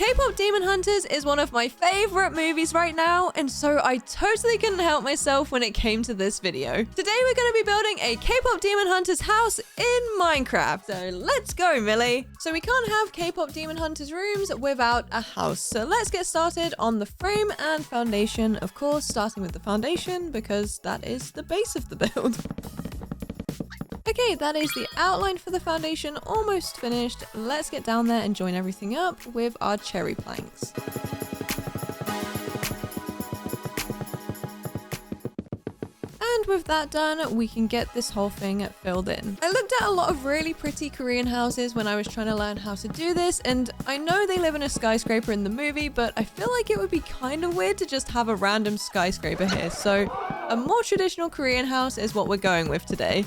K-pop Demon Hunters is one of my favorite movies right now, and so I totally couldn't help myself when it came to this video. Today we're going to be building a K-pop Demon Hunters house in Minecraft, so let's go, Millie. So we can't have K-pop Demon Hunters rooms without a house, so let's get started on the frame and foundation, of course, starting with the foundation because that is the base of the build. Okay, that is the outline for the foundation almost finished. Let's get down there and join everything up with our cherry planks. And with that done, we can get this whole thing filled in. I looked at a lot of really pretty Korean houses when I was trying to learn how to do this, and I know they live in a skyscraper in the movie, but I feel like it would be kind of weird to just have a random skyscraper here. So a more traditional Korean house is what we're going with today.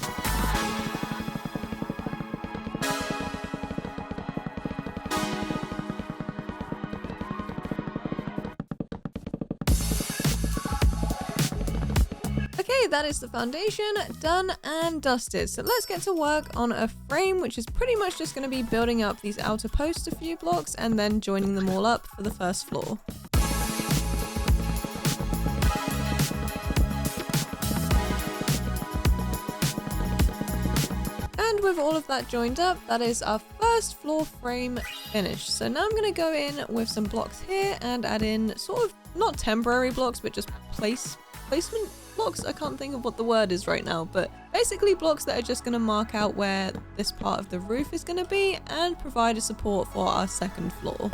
Okay, that is the foundation done and dusted. So let's get to work on a frame, which is pretty much just going to be building up these outer posts a few blocks and then joining them all up for the first floor. And with all of that joined up, that is our first floor frame finished. So now I'm going to go in with some blocks here and add in sort of not temporary blocks, but just placement blocks. I can't think of what the word is right now, but basically blocks that are just going to mark out where this part of the roof is going to be and provide a support for our second floor.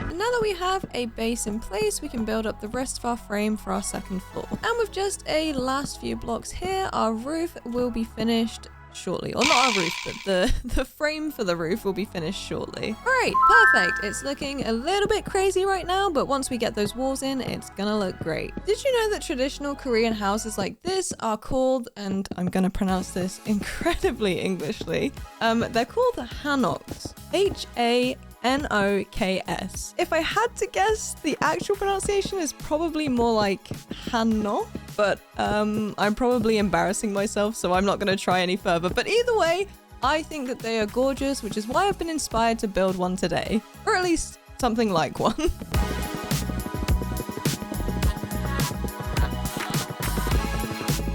And now that we have a base in place, we can build up the rest of our frame for our second floor. And with just a last few blocks here, our roof will be finished shortly. Or not our roof, but the frame for the roof will be finished shortly. All right, perfect. It's looking a little bit crazy right now, but once we get those walls in, it's gonna look great. Did you know that traditional Korean houses like this are called, and I'm gonna pronounce this incredibly Englishly, they're called Hanoks. Hanoks. If I had to guess, the actual pronunciation is probably more like Hanno, but I'm probably embarrassing myself, so I'm not going to try any further. But either way, I think that they are gorgeous, which is why I've been inspired to build one today, or at least something like one.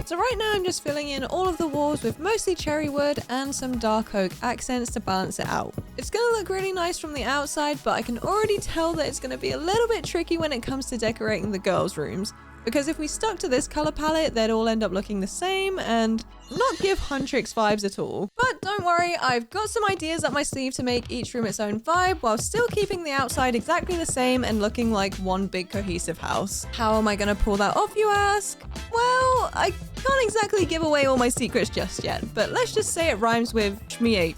So right now I'm just filling in all of the walls with mostly cherry wood and some dark oak accents to balance it out. It's going to look really nice from the outside, but I can already tell that it's going to be a little bit tricky when it comes to decorating the girls' rooms. Because if we stuck to this color palette, they'd all end up looking the same and not give Huntrix vibes at all. But don't worry, I've got some ideas up my sleeve to make each room its own vibe while still keeping the outside exactly the same and looking like one big cohesive house. How am I gonna pull that off, you ask? Well, I can't exactly give away all my secrets just yet, but let's just say it rhymes with Create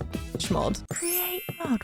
Mod. Create Mod.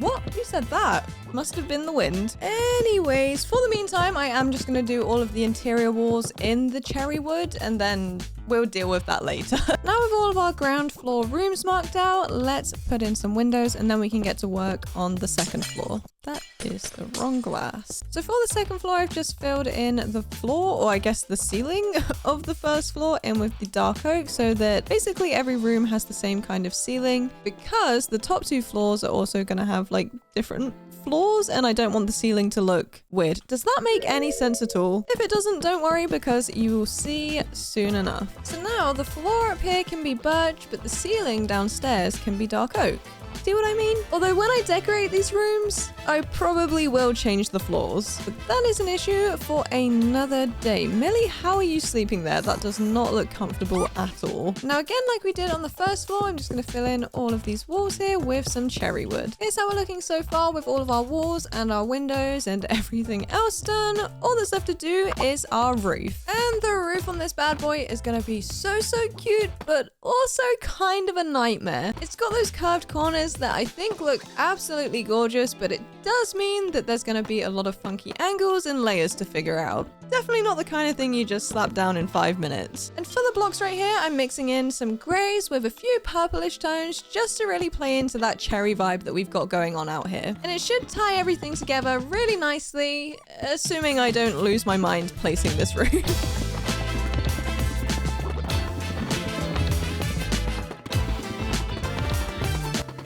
What? Who said that? Must have been the wind. Anyways, for the meantime, I am just going to do all of the interior walls in the cherry wood and then we'll deal with that later. Now with all of our ground floor rooms marked out, let's put in some windows and then we can get to work on the second floor. That is the wrong glass. So for the second floor, I've just filled in the floor, or I guess the ceiling of the first floor in with the dark oak so that basically every room has the same kind of ceiling because the top two floors are also going to have like different floors and I don't want the ceiling to look weird. Does that make any sense at all? If it doesn't, don't worry because you will see soon enough. So now the floor up here can be birch, but the ceiling downstairs can be dark oak. See what I mean? Although when I decorate these rooms, I probably will change the floors. But that is an issue for another day. Millie, how are you sleeping there? That does not look comfortable at all. Now again, like we did on the first floor, I'm just going to fill in all of these walls here with some cherry wood. Here's how we're looking so far with all of our walls and our windows and everything else done. All that's left to do is our roof. And the roof on this bad boy is going to be so cute, but also kind of a nightmare. It's got those curved corners that I think look absolutely gorgeous, but it does mean that there's going to be a lot of funky angles and layers to figure out. Definitely not the kind of thing you just slap down in 5 minutes. And for the blocks right here, I'm mixing in some grays with a few purplish tones just to really play into that cherry vibe that we've got going on out here. And it should tie everything together really nicely, assuming I don't lose my mind placing this room.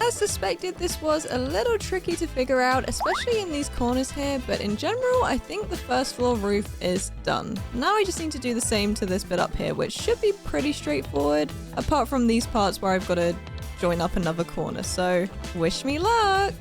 As suspected, this was a little tricky to figure out, especially in these corners here, but in general, I think the first floor roof is done. Now I just need to do the same to this bit up here, which should be pretty straightforward, apart from these parts where I've got to join up another corner, so wish me luck!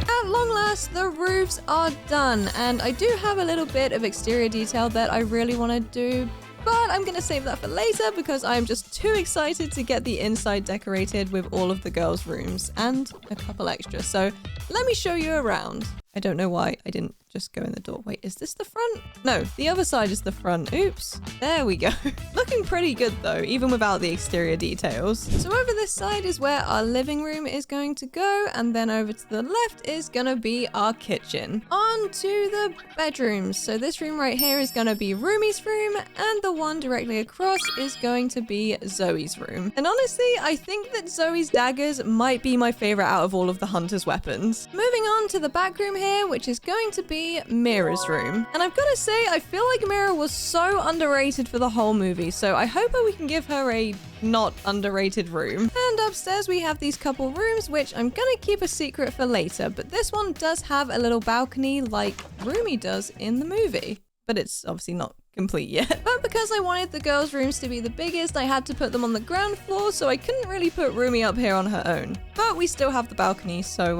At long last, the roofs are done, and I do have a little bit of exterior detail that I really want to do, but I'm gonna save that for later because I'm just too excited to get the inside decorated with all of the girls' rooms and a couple extra. So let me show you around. I don't know why I didn't just go in the door. Wait, is this the front? No, the other side is the front. Oops. There we go. Looking pretty good though, even without the exterior details. So over this side is where our living room is going to go, and then over to the left is gonna be our kitchen. On to the bedrooms. So this room right here is gonna be Rumi's room, and the one directly across is going to be Zoe's room. And honestly, I think that Zoe's daggers might be my favorite out of all of the Hunter's weapons. Moving on to the back room here, which is going to be Mira's room. And I've got to say, I feel like Mira was so underrated for the whole movie, so I hope that we can give her a not underrated room. And upstairs we have these couple rooms, which I'm gonna keep a secret for later, but this one does have a little balcony like Rumi does in the movie. But it's obviously not complete yet. But because I wanted the girls' rooms to be the biggest, I had to put them on the ground floor, so I couldn't really put Rumi up here on her own. But we still have the balcony, so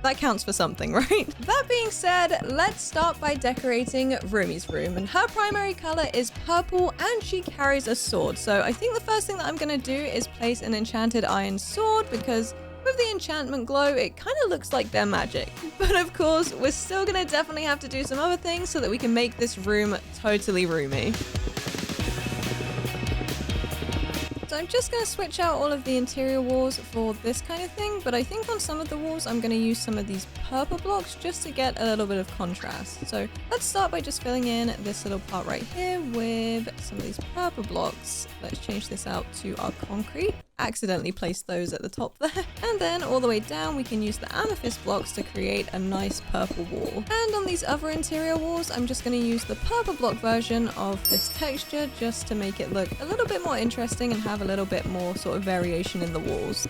that counts for something, right? That being said, let's start by decorating Rumi's room. And her primary color is purple, and she carries a sword. So I think the first thing that I'm gonna do is place an enchanted iron sword, because with the enchantment glow, it kind of looks like they're magic. But of course, we're still gonna definitely have to do some other things so that we can make this room totally roomy. So I'm just going to switch out all of the interior walls for this kind of thing, but I think on some of the walls I'm going to use some of these purple blocks just to get a little bit of contrast. So let's start by just filling in this little part right here with some of these purple blocks. Let's change this out to our concrete. Accidentally placed those at the top there. And then all the way down we can use the amethyst blocks to create a nice purple wall. And on these other interior walls I'm just going to use the purple block version of this texture just to make it look a little bit more interesting and have a little bit more sort of variation in the walls.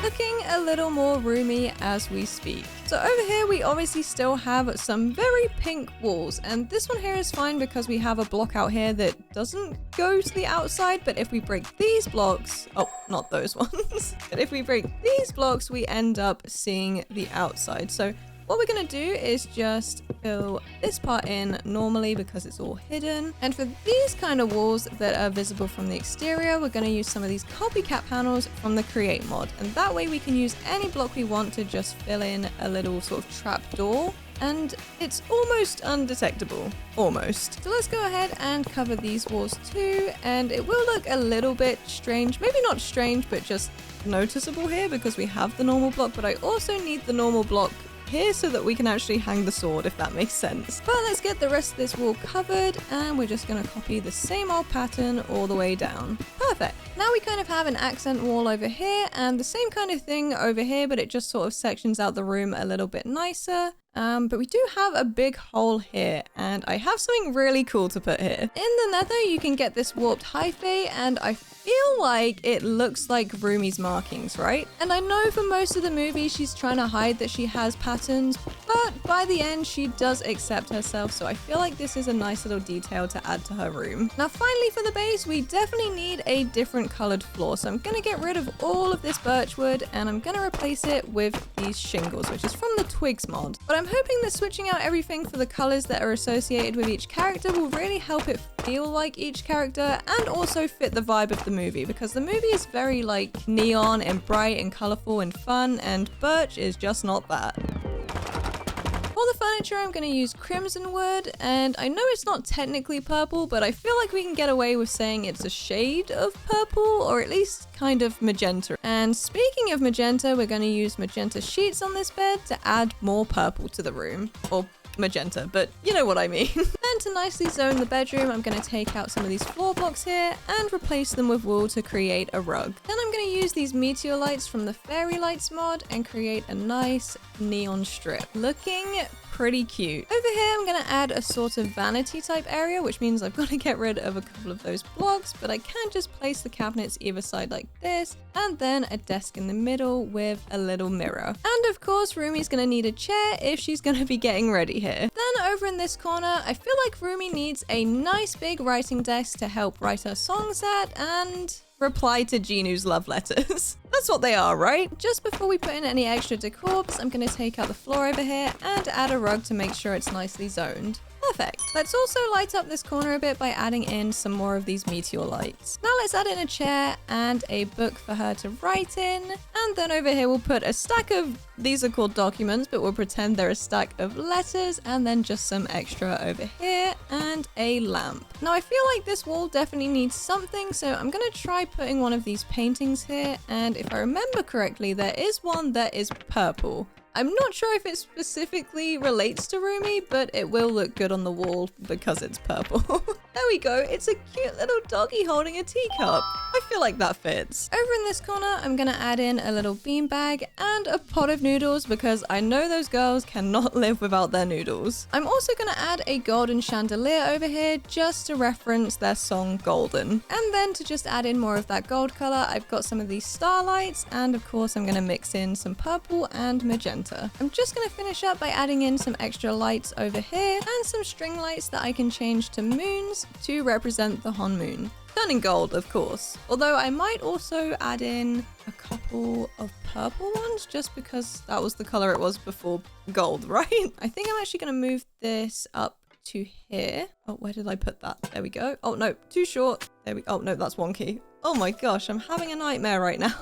Looking a little more roomy as we speak. So over here we obviously still have some very pink walls, and this one here is fine because we have a block out here that doesn't go to the outside, but if we break these blocks, oh, not those ones, but if we break these blocks we end up seeing the outside. So what we're going to do is just fill this part in normally because it's all hidden. And for these kind of walls that are visible from the exterior, we're going to use some of these copycat panels from the Create mod. And that way we can use any block we want to just fill in a little sort of trap door. And it's almost undetectable. Almost. So let's go ahead and cover these walls too. And it will look a little bit strange. Maybe not strange, but just noticeable here because we have the normal block. But I also need the normal block here so that we can actually hang the sword, if that makes sense. But let's get the rest of this wall covered, and we're just going to copy the same old pattern all the way down. Perfect. Now we kind of have an accent wall over here and the same kind of thing over here, but it just sort of sections out the room a little bit nicer. But we do have a big hole here, and I have something really cool to put here. In the Nether, you can get this warped hyphae, and I feel like it looks like Rumi's markings, right? And I know for most of the movie she's trying to hide that she has patterns, but by the end she does accept herself, so I feel like this is a nice little detail to add to her room. Now finally for the base, we definitely need a different colored floor, so I'm gonna get rid of all of this birch wood and I'm gonna replace it with these shingles, which is from the Twigs mod. But I'm hoping that switching out everything for the colors that are associated with each character will really help it feel like each character and also fit the vibe of the movie, because the movie is very like neon and bright and colorful and fun, and birch is just not that. For the furniture, I'm going to use crimson wood, and I know it's not technically purple, but I feel like we can get away with saying it's a shade of purple, or at least kind of magenta. And speaking of magenta, we're going to use magenta sheets on this bed to add more purple to the room. Or magenta, but you know what I mean. Then to nicely zone the bedroom, I'm going to take out some of these floor blocks here and replace them with wool to create a rug. Then I'm going to use these meteor lights from the Fairy Lights mod and create a nice neon strip. Looking pretty cute. Over here, I'm gonna add a sort of vanity type area, which means I've got to get rid of a couple of those blocks, but I can just place the cabinets either side like this, and then a desk in the middle with a little mirror. And of course, Rumi's gonna need a chair if she's gonna be getting ready here. Then over in this corner, I feel like Rumi needs a nice big writing desk to help write her songs at and reply to Jinu's love letters. That's what they are, right? Just before we put in any extra decor, I'm gonna take out the floor over here and add a rug to make sure it's nicely zoned. Perfect. Let's also light up this corner a bit by adding in some more of these meteor lights. Now let's add in a chair and a book for her to write in. And then over here we'll put a stack of, these are called documents, but we'll pretend they're a stack of letters, and then just some extra over here and a lamp. Now I feel like this wall definitely needs something, so I'm gonna try putting one of these paintings here. And if I remember correctly, there is one that is purple. I'm not sure if it specifically relates to Rumi, but it will look good on the wall because it's purple. There we go. It's a cute little doggy holding a teacup. I feel like that fits. Over in this corner, I'm gonna add in a little beanbag and a pot of noodles because I know those girls cannot live without their noodles. I'm also gonna add a golden chandelier over here just to reference their song Golden. And then to just add in more of that gold color, I've got some of these starlights, and of course I'm gonna mix in some purple and magenta. I'm just going to finish up by adding in some extra lights over here and some string lights that I can change to moons to represent the Hon moon. Done in gold, of course. Although I might also add in a couple of purple ones just because that was the color it was before gold, right? I think I'm actually going to move this up to here. Oh, where did I put that? There we go. Oh no, too short. There we, oh no, that's wonky. Oh my gosh, I'm having a nightmare right now.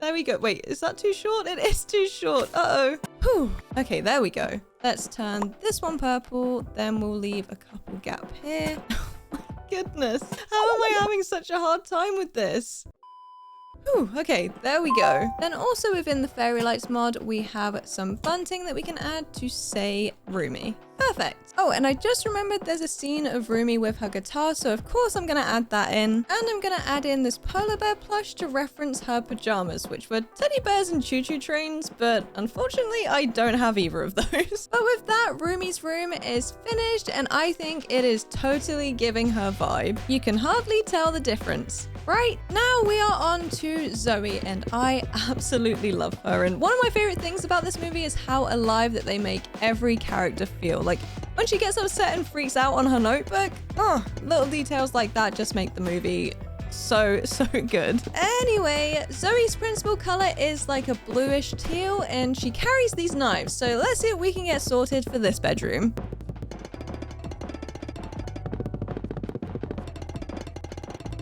There we go. Wait, is that too short? It is too short. Uh-oh. Whew. Okay, there we go. Let's turn this one purple. Then we'll leave a couple gap here. Oh my goodness. How am I having such a hard time with this? Whew, okay, there we go. Then also within the Fairy Lights mod, we have some bunting that we can add to say Rumi. Perfect. Oh, and I just remembered there's a scene of Rumi with her guitar, so of course I'm gonna add that in. And I'm gonna add in this polar bear plush to reference her pajamas, which were teddy bears and choo-choo trains, but unfortunately I don't have either of those. But with that, Rumi's room is finished, and I think it is totally giving her vibe. You can hardly tell the difference. Right, now we are on to Zoe, and I absolutely love her. And one of my favorite things about this movie is how alive that they make every character feel. Like, when she gets upset and freaks out on her notebook, little details like that just make the movie so good. Anyway, Zoe's principal color is like a bluish teal, and she carries these knives. So let's see what we can get sorted for this bedroom.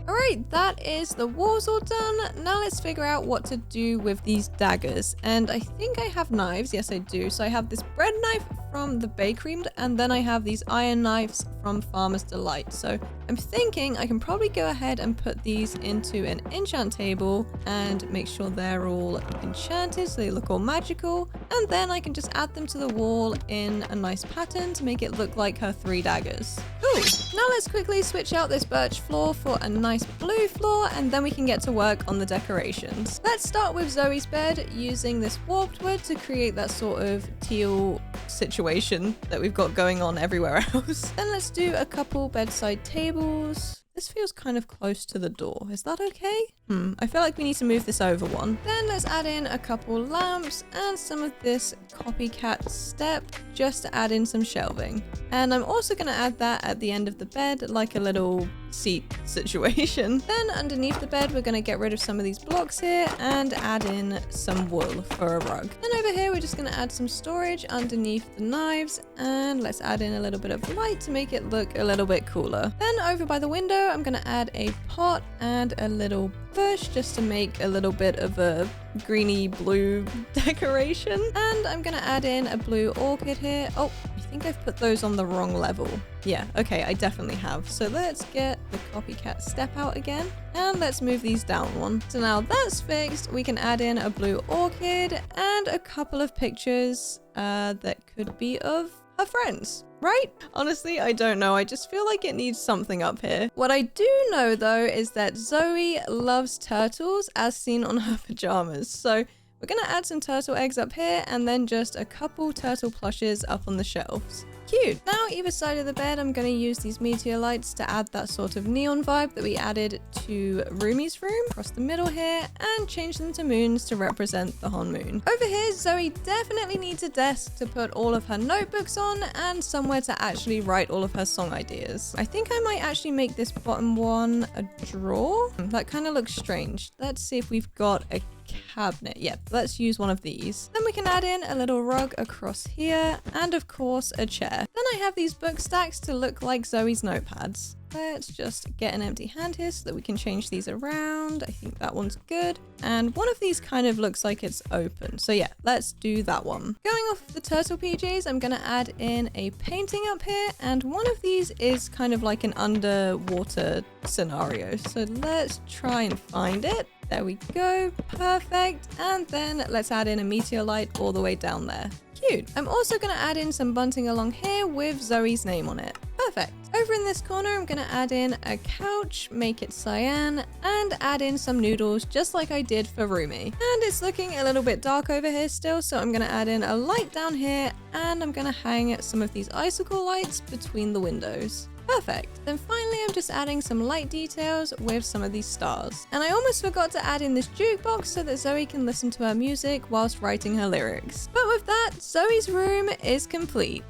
Alright, that is the walls all done. Now let's figure out what to do with these daggers. And I think I have knives. Yes, I do. So I have this bread knife from the bakery, and then I have these iron knives from Farmer's Delight. So I'm thinking I can probably go ahead and put these into an enchant table and make sure they're all enchanted so they look all magical. And then I can just add them to the wall in a nice pattern to make it look like her 3 daggers. Cool. Now let's quickly switch out this birch floor for a nice blue floor, and then we can get to work on the decorations. Let's start with Zoe's bed using this warped wood to create that sort of teal situation that we've got going on everywhere else. Then let's do a couple bedside tables. This feels kind of close to the door. Is that okay? I feel like we need to move this over one. Then let's add in a couple lamps and some of this copycat step just to add in some shelving. And I'm also going to add that at the end of the bed, like a little seat situation. Then underneath the bed, we're going to get rid of some of these blocks here and add in some wool for a rug. Then over here, we're just going to add some storage underneath the knives, and let's add in a little bit of light to make it look a little bit cooler. Then over by the window, I'm going to add a pot and a little bush just to make a little bit of a greeny blue decoration. And I'm gonna add in a blue orchid here. Oh, I think I've put those on the wrong level. Yeah, okay, I definitely have. So let's get the copycat step out again, and let's move these down one. So now that's fixed, we can add in a blue orchid and a couple of pictures that could be of her friends. Right? Honestly, I don't know. I just feel like it needs something up here. What I do know though is that Zoe loves turtles as seen on her pajamas. So we're We're gonna add some turtle eggs up here and then just a couple turtle plushes up on the shelves. Cute. Now either side of the bed, I'm going to use these meteor lights to add that sort of neon vibe that we added to Rumi's room across the middle here and change them to moons to represent the Hon moon. Over here, Zoe definitely needs a desk to put all of her notebooks on and somewhere to actually write all of her song ideas. I think I might actually make this bottom one a drawer. That kind of looks strange. Let's see if we've got a cabinet. Yep, let's use one of these. Then we can add in a little rug across here and of course a chair. Then I have these book stacks to look like Zoe's notepads. Let's just get an empty hand here so that we can change these around. I think that one's good. And one of these kind of looks like it's open. So yeah, let's do that one. Going off the turtle PJs, I'm gonna add in a painting up here. And one of these is kind of like an underwater scenario. So let's try and find it. There we go, perfect. And then let's add in a meteor light all the way down there. Cute. I'm also gonna add in some bunting along here with Zoe's name on it. Perfect. Over in this corner, I'm gonna add in a couch, make it cyan, and add in some noodles just like I did for Rumi. And it's looking a little bit dark over here still, so I'm gonna add in a light down here, and I'm gonna hang some of these icicle lights between the windows. Perfect. Then finally, I'm just adding some light details with some of these stars. And I almost forgot to add in this jukebox so that Zoe can listen to her music whilst writing her lyrics. But with that, Zoe's room is complete.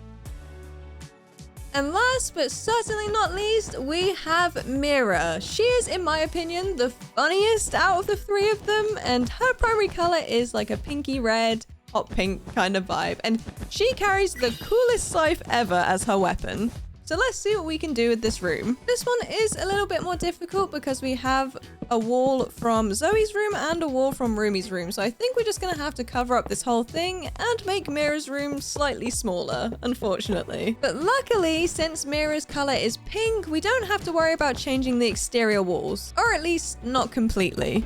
And last but certainly not least, we have Mira. She is, in my opinion, the funniest out of the three of them, and her primary color is like a pinky red, hot pink kind of vibe. And she carries the coolest scythe ever as her weapon. So let's see what we can do with this room. This one is a little bit more difficult because we have a wall from Zoe's room and a wall from Rumi's room. So I think we're just gonna have to cover up this whole thing and make Mira's room slightly smaller, unfortunately. But luckily, since Mira's color is pink, we don't have to worry about changing the exterior walls, or at least not completely.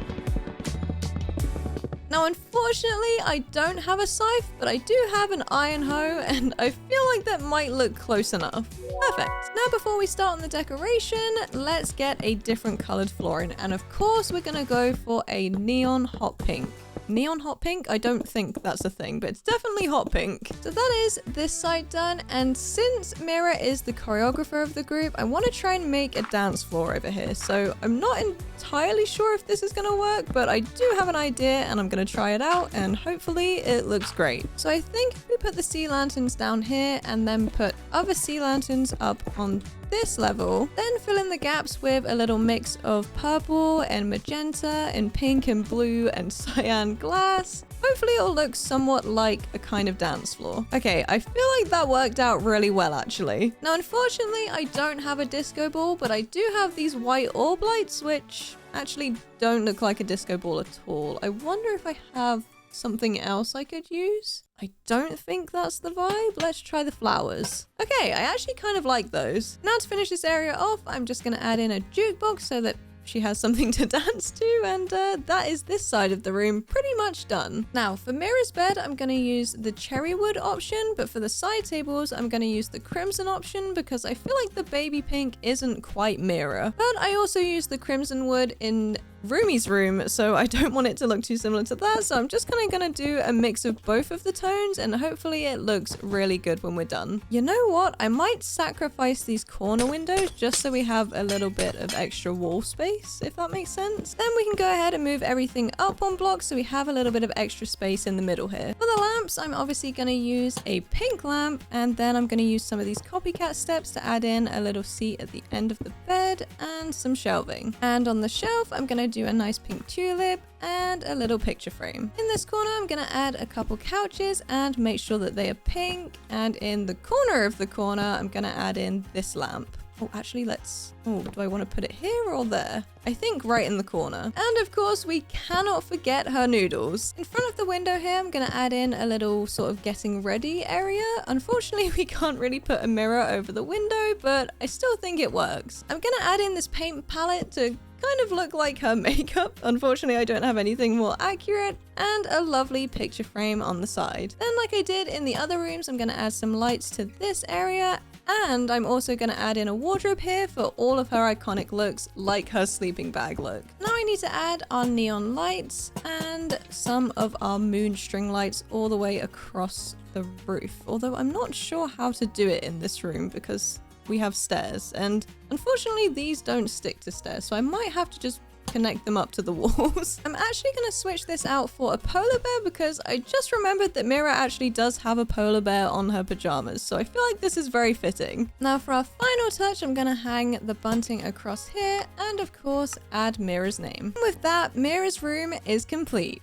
Now, unfortunately, I don't have a scythe, but I do have an iron hoe, and I feel like that might look close enough. Perfect. Now, before we start on the decoration, let's get a different colored flooring. And of course, we're gonna go for a neon hot pink. Neon hot pink? I don't think that's a thing, but it's definitely hot pink. So that is this side done, and since Mira is the choreographer of the group, I want to try and make a dance floor over here. So I'm not entirely sure if this is going to work, but I do have an idea and I'm going to try it out, and hopefully it looks great. So I think if we put the sea lanterns down here and then put other sea lanterns up on this level, then fill in the gaps with a little mix of purple and magenta and pink and blue and cyan glass. Hopefully it'll look somewhat like a kind of dance floor. Okay, I feel like that worked out really well actually. Now unfortunately I don't have a disco ball, but I do have these white orb lights which actually don't look like a disco ball at all. I wonder if I have something else I could use? I don't think that's the vibe. Let's try the flowers. Okay, I actually kind of like those. Now to finish this area off, I'm just going to add in a jukebox so that she has something to dance to, and that is this side of the room pretty much done. Now for Mira's bed, I'm going to use the cherry wood option, but for the side tables, I'm going to use the crimson option because I feel like the baby pink isn't quite Mira. But I also use the crimson wood in Rumi's room, so I don't want it to look too similar to that, so I'm just kind of gonna do a mix of both of the tones, and hopefully it looks really good when we're done. You know what? I might sacrifice these corner windows just so we have a little bit of extra wall space, if that makes sense. Then we can go ahead and move everything up one block so we have a little bit of extra space in the middle here. For the lamps, I'm obviously gonna use a pink lamp, and then I'm gonna use some of these copycat steps to add in a little seat at the end of the bed and some shelving. And on the shelf, I'm gonna do a nice pink tulip and a little picture frame. In this corner, I'm gonna add a couple couches and make sure that they are pink. And in the corner of the corner, I'm gonna add in this lamp. Oh, actually, do I want to put it here or there? I think right in the corner. And of course, we cannot forget her noodles. In front of the window here, I'm going to add in a little sort of getting ready area. Unfortunately, we can't really put a mirror over the window, but I still think it works. I'm going to add in this paint palette to kind of look like her makeup. Unfortunately, I don't have anything more accurate, and a lovely picture frame on the side. Then, like I did in the other rooms, I'm going to add some lights to this area And I'm also going to add in a wardrobe here for all of her iconic looks, like her sleeping bag look. Now I need to add our neon lights and some of our moon string lights all the way across the roof. Although I'm not sure how to do it in this room because we have stairs, and unfortunately these don't stick to stairs, so I might have to just connect them up to the walls. I'm actually going to switch this out for a polar bear because I just remembered that Mira actually does have a polar bear on her pajamas, so I feel like this is very fitting. Now for our final touch, I'm going to hang the bunting across here and of course add Mira's name. And with that, Mira's room is complete.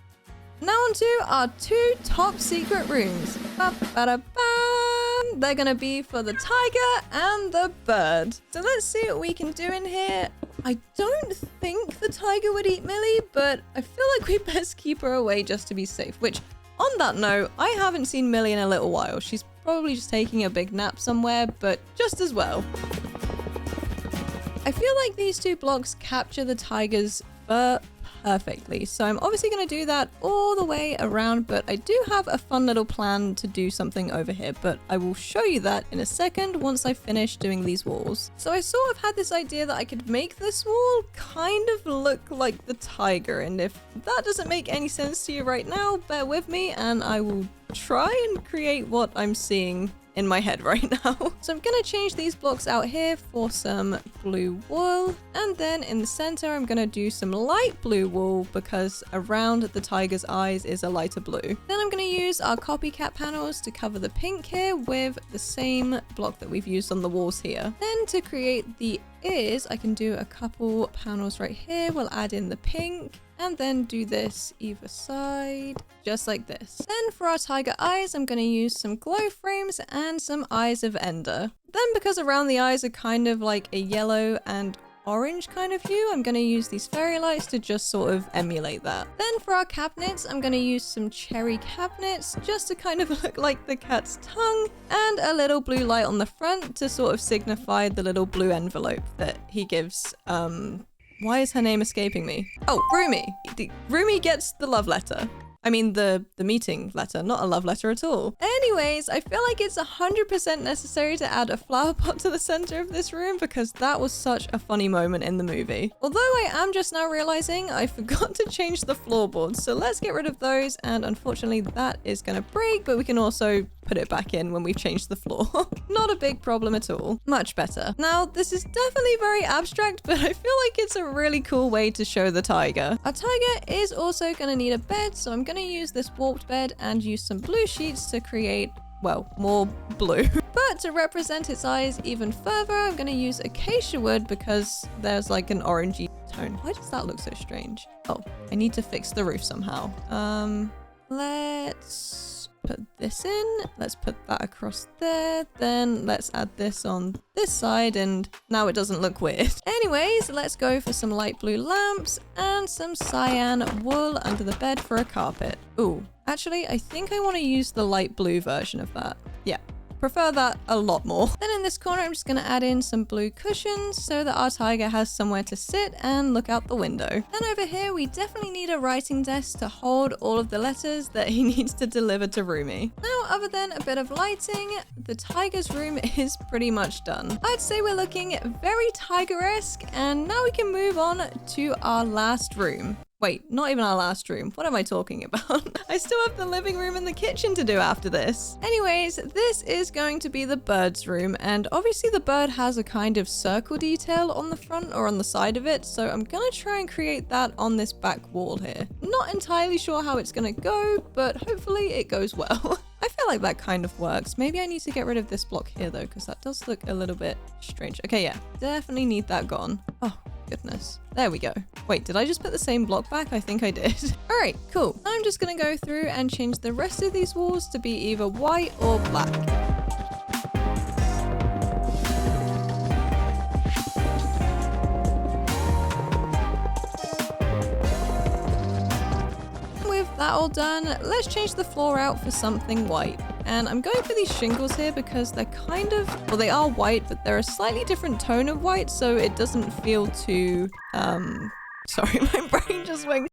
Now on to our 2 top secret rooms. Ba-ba-da-bam! They're gonna be for the tiger and the bird. So let's see what we can do in here. I don't think the tiger would eat Millie, but I feel like we best keep her away just to be safe. Which, on that note, I haven't seen Millie in a little while. She's probably just taking a big nap somewhere, but just as well. I feel like these 2 blocks capture the tiger's fur perfectly, so I'm obviously going to do that all the way around, but I do have a fun little plan to do something over here, but I will show you that in a second once I finish doing these walls. So I sort of had this idea that I could make this wall kind of look like the tiger, and if that doesn't make any sense to you right now, bear with me and I will try and create what I'm seeing in my head right now. So I'm gonna change these blocks out here for some blue wool, and then in the center I'm gonna do some light blue wool because around the tiger's eyes is a lighter blue. Then I'm gonna use our copycat panels to cover the pink here with the same block that we've used on the walls here. Then to create the ears, I can do a couple panels right here. We'll add in the pink and then do this either side, just like this. Then for our tiger eyes, I'm going to use some glow frames and some eyes of ender. Then because around the eyes are kind of like a yellow and orange kind of hue, I'm going to use these fairy lights to just sort of emulate that. Then for our cabinets, I'm going to use some cherry cabinets just to kind of look like the cat's tongue, and a little blue light on the front to sort of signify the little blue envelope that he gives, why is her name escaping me? Oh, Rumi. Rumi gets the love letter. I mean the meeting letter, not a love letter at all. Anyways, I feel like it's 100% necessary to add a flower pot to the center of this room because that was such a funny moment in the movie. Although I am just now realizing I forgot to change the floorboards, so let's get rid of those, and unfortunately that is gonna break, but we can also put it back in when we've changed the floor. Not a big problem at all. Much better. Now, this is definitely very abstract, but I feel like it's a really cool way to show the tiger. Our tiger is also gonna need a bed, so I'm gonna use this warped bed and use some blue sheets to create, well, more blue. But to represent its eyes even further, I'm gonna use acacia wood because there's like an orangey tone. Why does that look so strange? Oh, I need to fix the roof somehow. Let's put this in. Let's put that across there. Then let's add this on this side, and now it doesn't look weird. Anyways, let's go for some light blue lamps and some cyan wool under the bed for a carpet. Ooh, actually, I think I want to use the light blue version of that. Yeah. Prefer that a lot more. Then in this corner, I'm just going to add in some blue cushions so that our tiger has somewhere to sit and look out the window. Then over here, we definitely need a writing desk to hold all of the letters that he needs to deliver to Rumi. Now, other than a bit of lighting, the tiger's room is pretty much done. I'd say we're looking very tiger-esque, and now we can move on to our last room. Wait, not even our last room. What am I talking about? I still have the living room and the kitchen to do after this. Anyways, this is going to be the bird's room, and obviously the bird has a kind of circle detail on the front or on the side of it, so I'm gonna try and create that on this back wall here. Not entirely sure how it's gonna go, but hopefully it goes well. I feel like that kind of works. Maybe I need to get rid of this block here though, because that does look a little bit strange. Okay, yeah, definitely need that gone. Oh, goodness. There we go. Wait, did I just put the same block back? I think I did. All right, cool. I'm just gonna go through and change the rest of these walls to be either white or black. With that all done, let's change the floor out for something white. And I'm going for these shingles here because they're kind of, well, they are white, but they're a slightly different tone of white, so it doesn't feel too, sorry, my brain just went.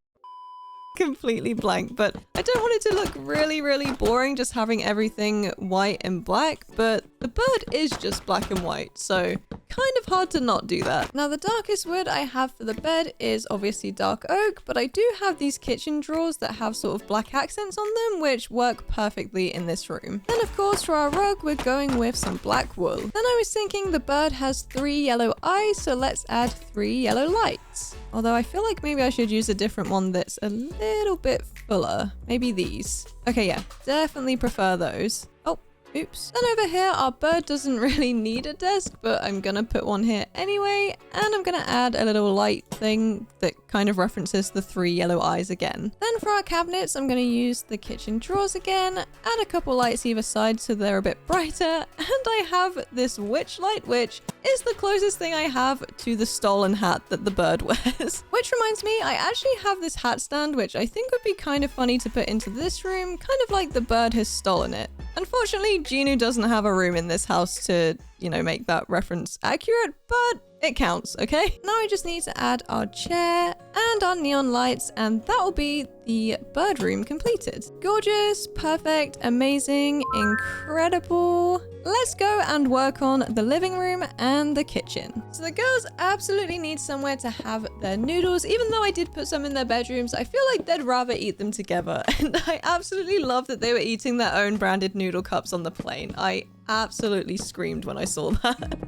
completely blank, but I don't want it to look really, really boring just having everything white and black, but the bird is just black and white, so kind of hard to not do that. Now, the darkest wood I have for the bed is obviously dark oak, but I do have these kitchen drawers that have sort of black accents on them, which work perfectly in this room. Then, of course, for our rug, we're going with some black wool. Then I was thinking the bird has 3 yellow eyes, so let's add 3 yellow lights. Although I feel like maybe I should use a different one that's a little bit fuller. Maybe these. Okay, yeah, definitely prefer those. Oh, oops. Then over here, our bird doesn't really need a desk, but I'm gonna put one here anyway. And I'm gonna add a little light thing that kind of references the 3 yellow eyes again. Then for our cabinets, I'm gonna use the kitchen drawers again, add a couple lights either side so they're a bit brighter. And I have this witch light, which is the closest thing I have to the stolen hat that the bird wears. Which reminds me, I actually have this hat stand, which I think would be kind of funny to put into this room, kind of like the bird has stolen it. Unfortunately, Ginu doesn't have a room in this house to, you know, make that reference accurate, but it counts, okay? Now I just need to add our chair and our neon lights, and that will be the bird room completed. Gorgeous, perfect, amazing, incredible. Let's go and work on the living room and the kitchen. So the girls absolutely need somewhere to have their noodles. Even though I did put some in their bedrooms, I feel like they'd rather eat them together. And I absolutely love that they were eating their own branded noodle cups on the plane. I absolutely screamed when I saw that.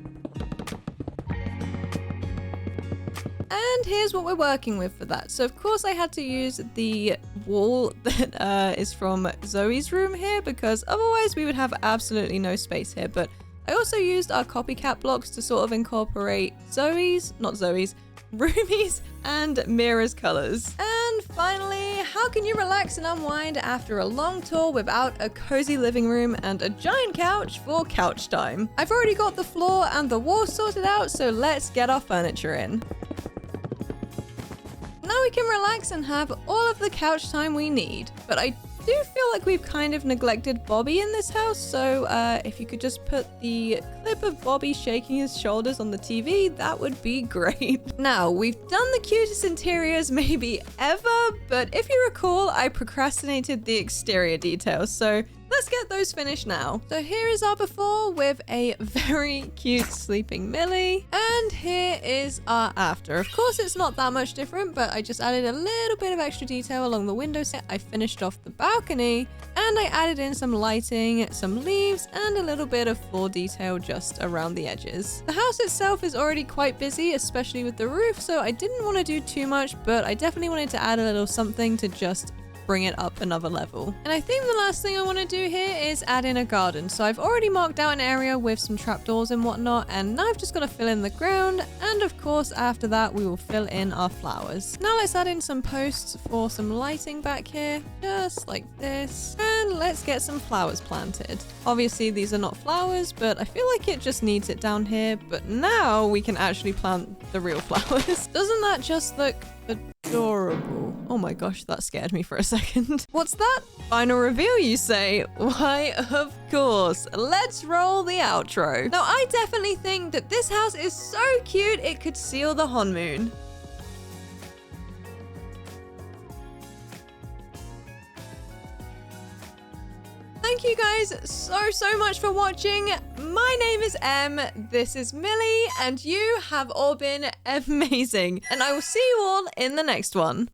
And here's what we're working with for that. So of course I had to use the wall that is from Zoe's room here, because otherwise we would have absolutely no space here. But I also used our copycat blocks to sort of incorporate Rumi's and Mira's colors. And finally, how can you relax and unwind after a long tour without a cozy living room and a giant couch for couch time? I've already got the floor and the walls sorted out, so let's get our furniture in. Now we can relax and have all of the couch time we need. But I do feel like we've kind of neglected Bobby in this house, so if you could just put the clip of Bobby shaking his shoulders on the TV, that would be great. Now, we've done the cutest interiors maybe ever, but if you recall, I procrastinated the exterior details, so let's get those finished now. So here is our before with a very cute sleeping Millie. And here is our after. Of course, it's not that much different, but I just added a little bit of extra detail along the window set. I finished off the balcony and I added in some lighting, some leaves, and a little bit of floor detail just around the edges. The house itself is already quite busy, especially with the roof, so I didn't want to do too much, but I definitely wanted to add a little something to just bring it up another level. And I think the last thing I want to do here is add in a garden. So I've already marked out an area with some trapdoors and whatnot, and now I've just got to fill in the ground, and of course after that we will fill in our flowers. Now let's add in some posts for some lighting back here, just like this, and let's get some flowers planted. Obviously these are not flowers, but I feel like it just needs it down here, but now we can actually plant the real flowers. Doesn't that just look adorable? Oh my gosh, that scared me for a second. What's that? Final reveal, you say? Why, of course. Let's roll the outro. Now, I definitely think that this house is so cute it could seal the honeymoon. Thank you guys so much for watching. My name is Em, this is Millie, and you have all been amazing. And I will see you all in the next one.